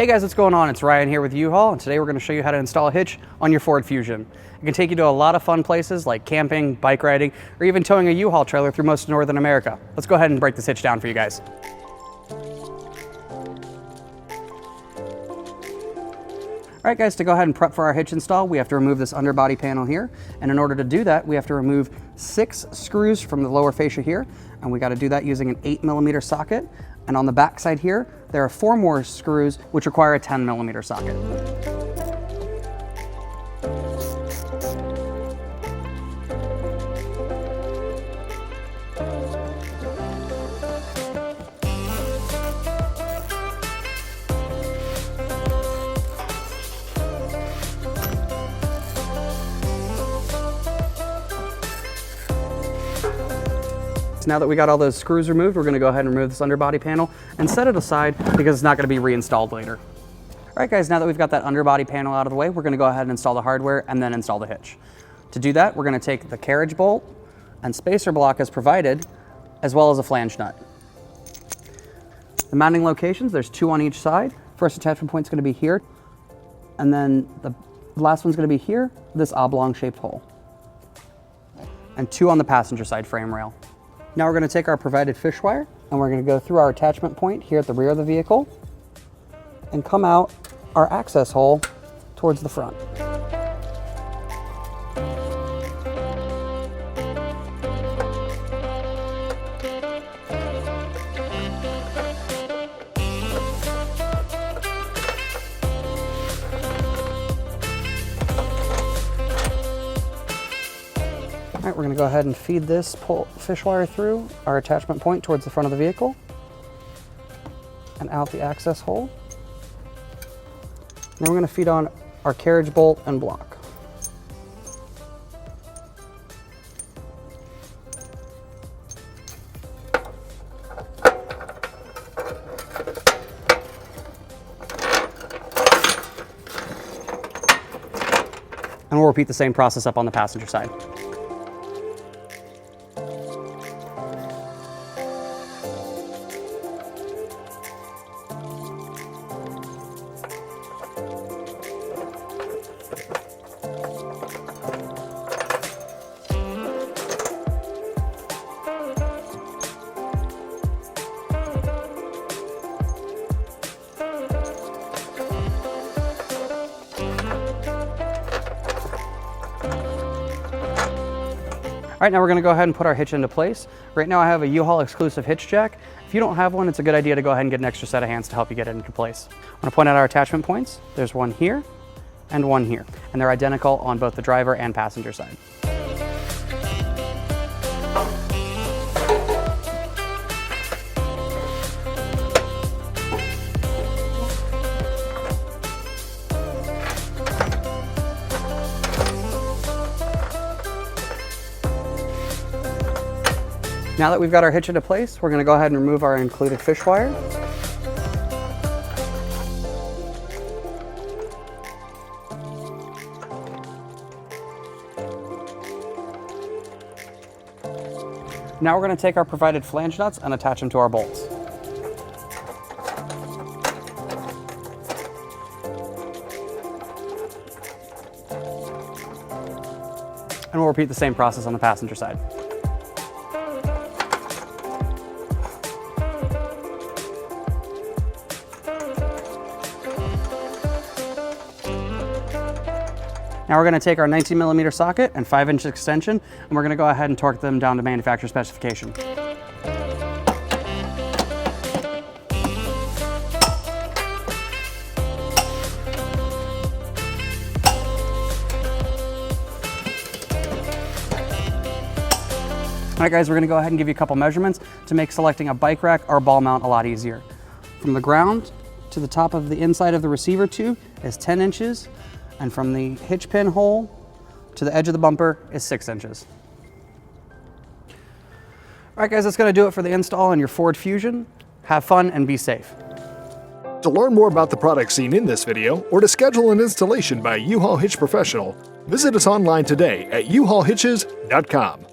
Hey guys, what's going on? It's Ryan here with U-Haul, and today we're going to show you how to install a hitch on your Ford Fusion. It can take you to a lot of fun places like camping, bike riding, or even towing a U-Haul trailer through most of Northern America. Let's go ahead and break this hitch down for you guys. All right guys, to go ahead and prep for our hitch install, we have to remove this underbody panel here. And in order to do that, we have to remove 6 screws from the lower fascia here. And we got to do that using an 8mm socket. And on the back side here, there are 4 more screws which require a 10mm socket. Now that we got all those screws removed, we're going to go ahead and remove this underbody panel and set it aside because it's not going to be reinstalled later. All right guys, now that we've got that underbody panel out of the way, we're going to go ahead and install the hardware and then install the hitch. To do that, we're going to take the carriage bolt and spacer block as provided, as well as a flange nut. The mounting locations, there's 2 on each side. First attachment point is going to be here, and then the last one's going to be here, this oblong shaped hole. And 2 on the passenger side frame rail. Now we're going to take our provided fish wire and we're going to go through our attachment point here at the rear of the vehicle and come out our access hole towards the front. All right, we're going to go ahead and feed this fish wire through our attachment point towards the front of the vehicle and out the access hole. Then we're going to feed on our carriage bolt and block. And we'll repeat the same process up on the passenger side. All right, now we're going to go ahead and put our hitch into place. Right now I have a U-Haul exclusive hitch jack. If you don't have one, it's a good idea to go ahead and get an extra set of hands to help you get it into place. I'm going to point out our attachment points. There's one here and one here, and they're identical on both the driver and passenger side. Now that we've got our hitch into place, we're going to go ahead and remove our included fish wire. Now we're going to take our provided flange nuts and attach them to our bolts. And we'll repeat the same process on the passenger side. Now we're going to take our 19mm socket and 5-inch extension, and we're going to go ahead and torque them down to manufacturer specification. All right guys, we're going to go ahead and give you a couple measurements to make selecting a bike rack or ball mount a lot easier. From the ground to the top of the inside of the receiver tube is 10 inches. And from the hitch pin hole to the edge of the bumper is 6 inches. All right guys, that's going to do it for the install on your Ford Fusion. Have fun and be safe. To learn more about the products seen in this video, or to schedule an installation by a U-Haul Hitch professional, visit us online today at uhaulhitches.com.